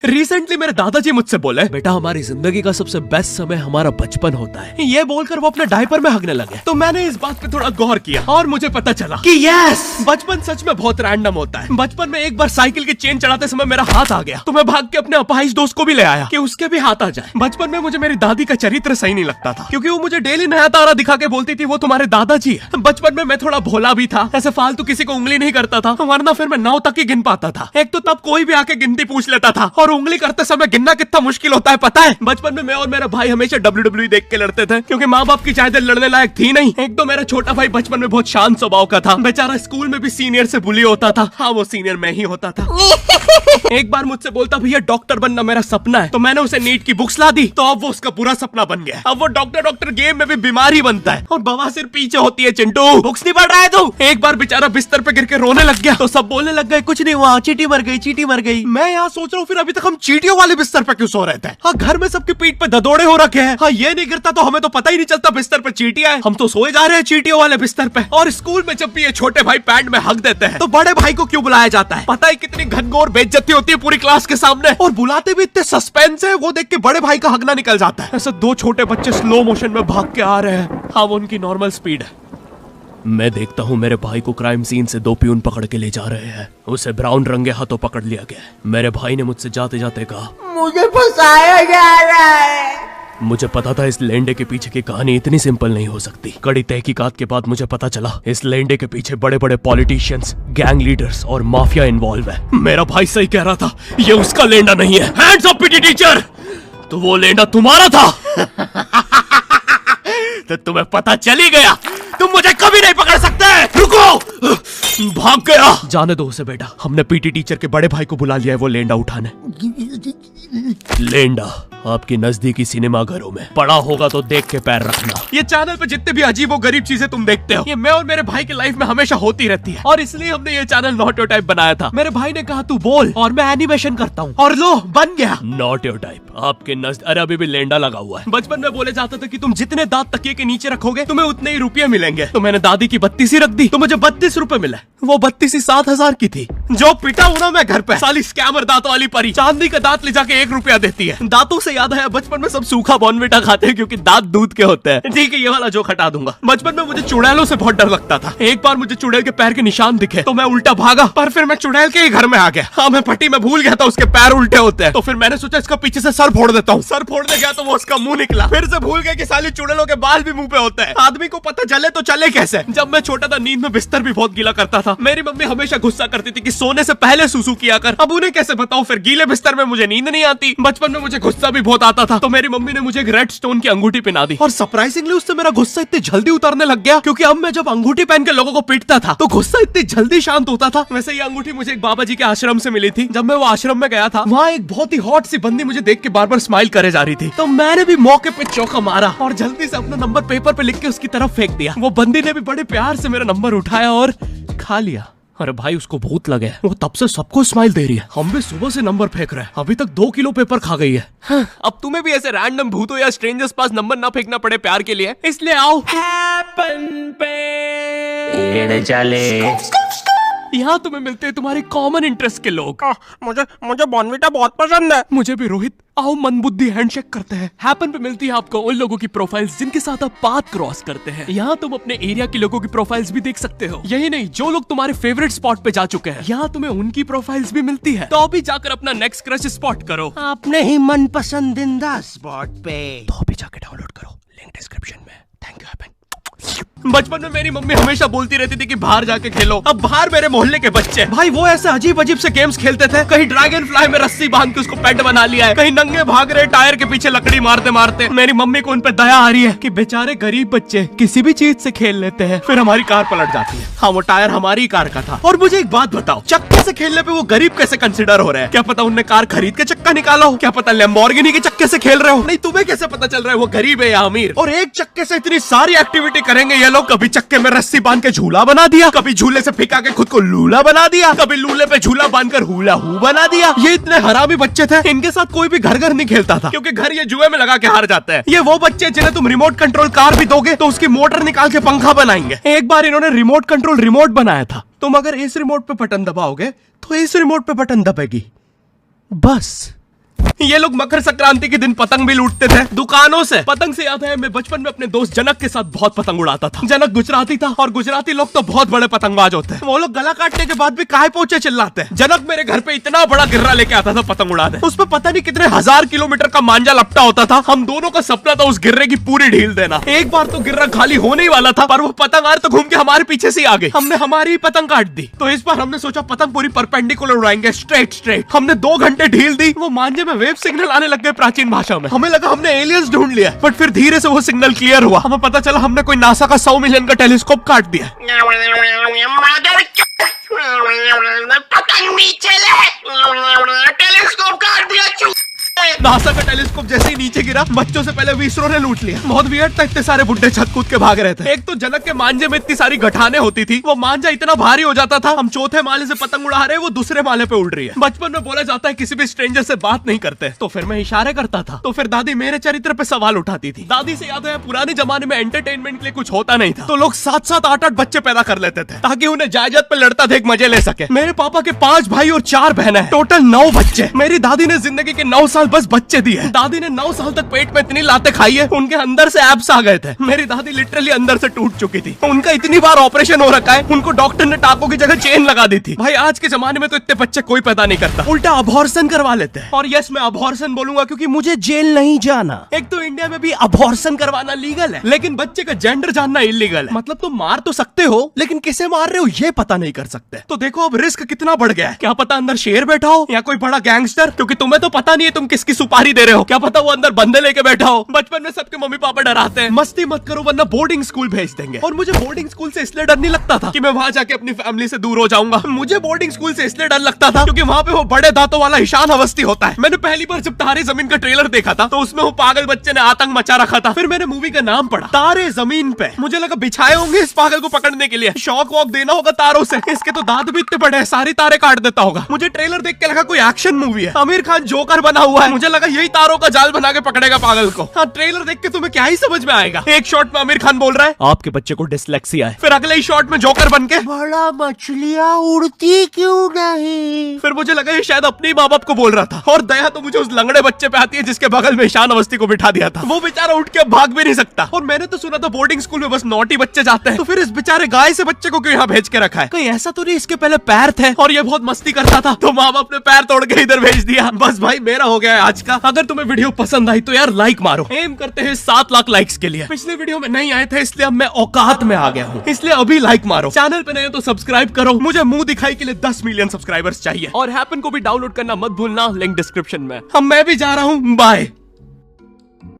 Recently मेरे दादाजी मुझसे बोले, बेटा हमारी जिंदगी का सबसे बेस्ट समय हमारा बचपन होता है। ये बोलकर वो अपने डायपर में हगने लगे। तो मैंने इस बात पे थोड़ा गौर किया और मुझे पता चला कि यस, बचपन सच में बहुत रैंडम होता है। बचपन में एक बार साइकिल की चेन चढ़ाते समय मेरा हाथ आ गया, तो मैं भाग के अपने अपाहिज दोस्त को भी ले आया कि उसके भी हाथ आ जाए। बचपन में मुझे मेरी दादी का चरित्र सही नहीं लगता था, क्योंकि वो मुझे डेली नया तारा दिखा के बोलती थी वो तुम्हारे दादाजी है। बचपन में मैं थोड़ा भोला भी था, ऐसे फालतू किसी को उंगली नहीं करता था, वरना फिर मैं 9 तक ही गिन पाता था। एक तो तब कोई भी आके गिनती पूछ लेता था, और उंगली करते समय गिनना कितना मुश्किल होता है पता है। बचपन में मैं और मेरा भाई हमेशा WWE देख के लड़ते थे, क्योंकि माँ बाप की जायदाद लड़ने लायक थी नहीं। एक तो मेरा छोटा भाई बचपन में बहुत शांत स्वभाव का था, बेचारा स्कूल में भी सीनियर से बुली होता था। हाँ, वो सीनियर मैं ही होता था। एक बार मुझसे बोलता, भैया डॉक्टर बनना मेरा सपना है। तो मैंने उसे नीट की बुक्स ला दी, तो अब वो उसका पूरा सपना बन गया। अब वो डॉक्टर गेम में भी बीमारी बनता है, और बवासीर पीछे होती है। चिंटू बुक्स नहीं पढ़ रहा है तू? एक बार बेचारा बिस्तर पे गिर के रोने लग गया, तो सब बोलने लग गए कुछ नहीं हुआ, चींटी मर गई, चींटी मर गई। मैं यहाँ सोच रहा हूँ फिर अभी तक हम चींटियों वाले बिस्तर पे क्यों सो रहे थे? हाँ, घर में सबकी पीठ पे ददोड़े हो रखे हैं। हाँ, ये नहीं गिरता तो हमें तो पता ही नहीं चलता बिस्तर पे चींटियां हैं। हम तो सोए जा रहे हैं चींटियों वाले बिस्तर पे। और स्कूल में जब भी ये छोटे भाई पैंट में हक देते हैं, तो बड़े भाई को क्यों बुलाया जाता है? पता है कितनी घनघोर बेइज्जती होती है पूरी क्लास के सामने, और बुलाते भी इतने सस्पेंस है, वो देख के बड़े भाई का हगना निकल जाता है। ऐसे 2 छोटे बच्चे स्लो मोशन में भाग के आ रहे हैं। हाँ, वो उनकी नॉर्मल स्पीड है। मैं देखता हूँ मेरे भाई को क्राइम सीन से 2 पियून पकड़ के ले जा रहे हैं। उसे ब्राउन रंगे हाथों पकड़ लिया गया। मेरे भाई ने मुझसे जाते जाते कहा, मुझे फंसाया जा रहा है। मुझे पता था इस लेंडे के पीछे की कहानी इतनी सिंपल नहीं हो सकती। कड़ी तहकीकात के बाद मुझे पता चला इस लेंडे के पीछे बड़े बड़े पॉलिटिशियंस, गैंग लीडर्स और माफिया इन्वॉल्व है। मेरा भाई सही कह रहा था, ये उसका लेंडा नहीं है। हैंड्स अप पीटी टीचर, तो वो लेंडा तुम्हारा था। तो तुम्हें पता चल ही गया, तुम मुझे कभी नहीं पकड़ सकते। रुको, भाग गया। जाने दो उसे बेटा, हमने पीटी टीचर के बड़े भाई को बुला लिया है वो लेंडा उठाने। लेंडा आपकी नजदीकी सिनेमा घरों में पड़ा होगा तो देख के पैर रखना। ये चैनल पे जितने भी अजीब और गरीब चीजें तुम देखते हो, ये मैं और मेरे भाई की लाइफ में हमेशा होती रहती है, और इसलिए हमने ये चैनल नॉट योर टाइप बनाया था। मेरे भाई ने कहा तू बोल और मैं एनिमेशन करता हूँ, और लो बन गया नॉट योर टाइप। आपके अरे अभी भी लेंडा लगा हुआ है। बचपन में बोले जाता था कि तुम जितने दांत तकिए के नीचे रखोगे तुम्हें उतने ही रुपये मिलेंगे। तो मैंने दादी की 32 रख दी, तो मुझे 32 रुपए मिले। वो 32 7,000 की थी। जो पिटा हूं ना मैं घर पे, साली स्कैमर दांतों वाली परी चांदी का दांत ले जाके 1 रुपया देती है। दांतों से याद है, बचपन में सब सूखा बॉर्नविटा खाते हैं क्योंकि दांत दूध के होते हैं। ठीक है, ये वाला जोक हटा दूंगा। बचपन में मुझे चुड़ैलों से बहुत डर लगता था। एक बार मुझे चुड़ैल के पैर के निशान दिखे तो मैं उल्टा भागा, पर फिर मैं चुड़ैल के ही घर में आ गया। हाँ, मैं पट्टी में भूल गया था उसके पैर उल्टे होते हैं, तो फिर मैंने सोचा इसका पीछे से सर फोड़ देता हूँ। सर फोड़ने गया तो वो उसका मुंह निकला। फिर से भूल गया कि साली चुड़ैलों के बाल भी मुंह पे होते हैं। आदमी को पता चले तो चले कैसे। जब मैं छोटा था नींद में बिस्तर भी बहुत गीला करता था। मेरी मम्मी हमेशा गुस्सा करती थी कि सोने से पहले सुसु किया कर। अब उन्हें कैसे बताऊं, फिर गीले बिस्तर में मुझे नींद नहीं आती। बचपन में मुझे गुस्सा भी बहुत आता था, तो मेरी मम्मी ने मुझे एक रेड स्टोन की अंगूठी पहना दी, और सरप्राइजिंगली उससे मेरा गुस्सा इतनी जल्दी उतरने लग गया, क्योंकि अब मैं जब अंगूठी पहन के लोगों को पीटता था तो गुस्सा इतनी जल्दी शांत होता था। वैसे ये अंगूठी मुझे एक बाबा जी के आश्रम से मिली थी। जब मैं वो आश्रम में गया था, वहाँ एक बहुत ही हॉट सी बंदी मुझे देख के बार बार स्माइल करे जा रही थी, तो मैंने भी मौके पे चौका मारा और जल्दी से अपना नंबर पेपर पे लिख के उसकी तरफ फेंक दिया। वो बंदी ने भी बड़े प्यार से मेरा नंबर उठाया और खा लिया। अरे भाई, उसको भूत लगे, वो तब से सबको स्माइल दे रही है। हम भी सुबह से नंबर फेंक रहे हैं, अभी तक 2 किलो पेपर खा गई है। हाँ, अब तुम्हें भी ऐसे रैंडम भूतों या स्ट्रेंजर्स पास नंबर ना फेंकना पड़े प्यार के लिए, इसलिए आओ हैपन पे चले। यहाँ तुम्हें मिलते हैं तुम्हारे कॉमन इंटरेस्ट के लोग। मुझे बॉर्नविटा बहुत पसंद है। मुझे भी रोहित। आओ मन बुद्धि हैंडशेक करते हैं। हैपन पे मिलती है आपको उन लोगों की प्रोफाइल्स जिनके साथ आप पाथ क्रॉस करते हैं। यहाँ तुम अपने एरिया के लोगों की प्रोफाइल्स भी देख सकते हो। यही नहीं, जो लोग तुम्हारे फेवरेट स्पॉट पे जा चुके हैं, यहाँ तुम्हें उनकी प्रोफाइल्स भी मिलती है। तो अभी जाकर अपना नेक्स्ट क्रश स्पॉट करो अपने ही मन पसंदीदा स्पॉट पे। तो अभी जाकर डाउनलोड करो, लिंक डिस्क्रिप्शन में। Thank you happen. बचपन में मेरी मम्मी हमेशा बोलती रहती थी कि बाहर जाके खेलो। अब बाहर मेरे मोहल्ले के बच्चे भाई वो ऐसे अजीब अजीब से गेम्स खेलते थे। कहीं ड्रैगन फ्लाई में रस्सी बांध के उसको पेट बना लिया है, कहीं नंगे भाग रहे टायर के पीछे लकड़ी मारते मारते। मेरी मम्मी को उन पे दया आ रही है कि बेचारे गरीब बच्चे किसी भी चीज से खेल लेते हैं, फिर हमारी कार पलट जाती है। हाँ, वो टायर हमारी कार का था। और मुझे एक बात बताओ, चक्के से खेलने पे वो गरीब कैसे कंसिडर हो रहे हैं? क्या पता उनने कार खरीद के चक्का निकाला हो, क्या पता लैम्बोर्गिनी के चक्के से खेल रहे हो। नहीं, तुम्हें कैसे पता चल रहा है वो गरीब है या अमीर? और एक चक्के से इतनी सारी एक्टिविटी करेंगे ये लोग। कभी चक्के में रस्सी बांध के झूला बना दिया, कभी झूले से फिका के खुद को लूला बना दिया, कभी लूले पे झूला बांधकर हुला हू बना दिया। ये इतने हरामी बच्चे थे, इनके साथ कोई भी घर नहीं खेलता था, क्योंकि घर ये जुए में लगा के हार जाते हैं। ये वो बच्चे जिन्हें तुम रिमोट कंट्रोल कार भी दोगे तो उसकी मोटर निकाल के पंखा बनाएंगे। एक बार इन्होंने रिमोट कंट्रोल रिमोट बनाया था। तुम अगर इस रिमोट पे बटन दबाओगे तो इस रिमोट पे बटन दबेगी, बस ये लोग मकर संक्रांति के दिन पतंग भी लूटते थे दुकानों से। पतंग से याद है मैं बचपन में अपने दोस्त जनक के साथ बहुत पतंग उड़ाता था। जनक गुजराती था और गुजराती लोग तो बहुत बड़े पतंगबाज होते हैं। वो लोग गला काटने के बाद भी काहे पोचे चिल्लाते हैं। जनक मेरे घर पे इतना बड़ा गिर्रा लेके आता था पतंग उड़ाने। उस पर पता नहीं कितने 1000 किलोमीटर का मांझा लपटा होता था। हम दोनों का सपना था उस गिर्रे की पूरी ढील देना। एक बार तो गिर्रा खाली होने ही वाला था पर वो पतंग तो घूम के हमारे पीछे से आ गई। हमने हमारी ही पतंग काट दी। तो इस बार हमने सोचा पतंग पूरी परपेंडिकुलर उड़ाएंगे, स्ट्रेट। हमने 2 घंटे ढील दी। वो मांझे में वेव सिग्नल आने लग गए प्राचीन भाषा में। हमें लगा हमने एलियंस ढूंढ लिया, बट फिर धीरे से वो सिग्नल क्लियर हुआ। हमें पता चला हमने कोई नासा का 100 मिलियन का टेलीस्कोप काट दिया। पतंग नीचे ले, टेलीस्कोप काट दिया। नासा का टेलीस्कोप जैसे ही नीचे गिरा बच्चों से पहले विसरो ने लूट लिया। बहुत वियर्ड था, इतने सारे बुड्ढे छत कूद के भाग रहे थे। एक तो जनक के मांझे में इतनी सारी गठाने होती थी, वो मांझा इतना भारी हो जाता था। हम चौथे माले से पतंग उड़ा रहे, वो दूसरे माले पे उड़ रही है। बचपन में बोला जाता है किसी भी स्ट्रेंजर से बात नहीं करते, तो फिर मैं इशारे करता था। तो फिर दादी मेरे चरित्र पे सवाल उठाती थी। दादी से याद है पुराने जमाने में एंटरटेनमेंट के लिए कुछ होता नहीं था, तो लोग 7-7, 8-8 बच्चे पैदा कर लेते थे ताकि उन्हें जायदाद पे लड़ता देख मजे ले सके। मेरे पापा के 5 भाई और 4 बहनें हैं, टोटल 9 बच्चे। मेरी दादी ने जिंदगी के 9 साल बस बच्चे दिए। दादी ने 9 साल तक पेट में इतनी लातें खाई है, उनके अंदर से एब्स आ गए थे। मेरी दादी लिटरली अंदर से टूट चुकी थी। उनका इतनी बार ऑपरेशन हो रखा है, उनको डॉक्टर ने टाकों की जगह चेन लगा दी थी। भाई आज के जमाने में तो इतने बच्चे कोई पैदा नहीं करता, उल्टा अबॉर्शन करवा लेते हैं। और यस मैं अबॉर्शन बोलूंगा क्योंकि मुझे जेल नहीं जाना। एक तो इंडिया में भी अबॉर्शन करवाना लीगल है, लेकिन बच्चे का जेंडर जानना इलीगल है। मतलब तुम मार तो सकते हो, लेकिन किसे मार रहे हो ये पता नहीं कर सकते। तो देखो अब रिस्क कितना बढ़ गया है। क्या पता अंदर शेर बैठा हो या कोई बड़ा गैंगस्टर, क्योंकि तुम्हें तो पता नहीं है तुम किसकी सुपारी दे रहे हो। क्या पता वो अंदर बंदे लेके बैठा हो। बचपन में सबके मम्मी पापा डराते हैं मस्ती मत करो वरना बोर्डिंग स्कूल भेज देंगे। और मुझे बोर्डिंग स्कूल से इसलिए डर नहीं लगता था कि मैं वहां जाके अपनी फैमिली से दूर हो जाऊंगा। मुझे बोर्डिंग स्कूल से इसलिए डर लगता था क्योंकि वहां पे वो बड़े दांतों वाला ईशान अवस्थी होता है। मैंने पहली बार जब तारे जमीन का ट्रेलर देखा था तो उसमें वो पागल बच्चे ने आतंक मचा रखा था। फिर मैंने मूवी का नाम पढ़ा तारे जमीन पे। मुझे लगा बिछाए होंगे इस पागल को पकड़ने के लिए, शॉक वॉक देना होगा तारों से। इसके तो दांत भी इतने बड़े हैं, सारी तारे काट देता होगा। मुझे ट्रेलर देख के लगा कोई एक्शन मूवी है, आमिर खान जोकर बना हुआ है। मुझे लगा यही तारों का जाल बना के पकड़ेगा पागल को। हाँ ट्रेलर देख के तुम्हें क्या ही समझ में आएगा। एक शॉट में आमिर खान बोल रहा है आपके बच्चे को डिसलेक्सिया है, फिर अगले ही शॉट में जोकर बन के बड़ा मछलियां उड़ती क्यों नहीं। फिर मुझे लगा ये शायद अपने माँ बाप को बोल रहा था। और दया तो मुझे उस लंगड़े बच्चे पे आती है जिसके बगल में ईशान अवस्थी को बिठा दिया था। वो बेचारा उठ के भाग भी नहीं सकता। और मैंने तो सुना था बोर्डिंग स्कूल में बस नॉटी बच्चे जाते हैं, तो फिर इस बेचारे गाय से बच्चे को क्यों यहाँ भेज के रखा है। कहीं ऐसा तो नहीं इसके पहले पैर थे और ये बहुत मस्ती करता था तो माँ बाप ने पैर तोड़ के इधर भेज दिया। बस भाई मेरा हो गया है आज का। अगर तुम्हें वीडियो पसंद आई तो यार लाइक मारो। एम करते हैं 7 लाख लाइक्स के लिए। पिछले वीडियो में नहीं आए थे इसलिए अब मैं औकात में आ गया हूँ, इसलिए अभी लाइक मारो। चैनल पे नए हो तो सब्सक्राइब करो। मुझे मुंह दिखाई के लिए 10 मिलियन सब्सक्राइबर्स चाहिए। और हैपन को भी डाउनलोड करना मत भूलना, लिंक डिस्क्रिप्शन में। अब मैं भी जा रहा हूँ, बाय।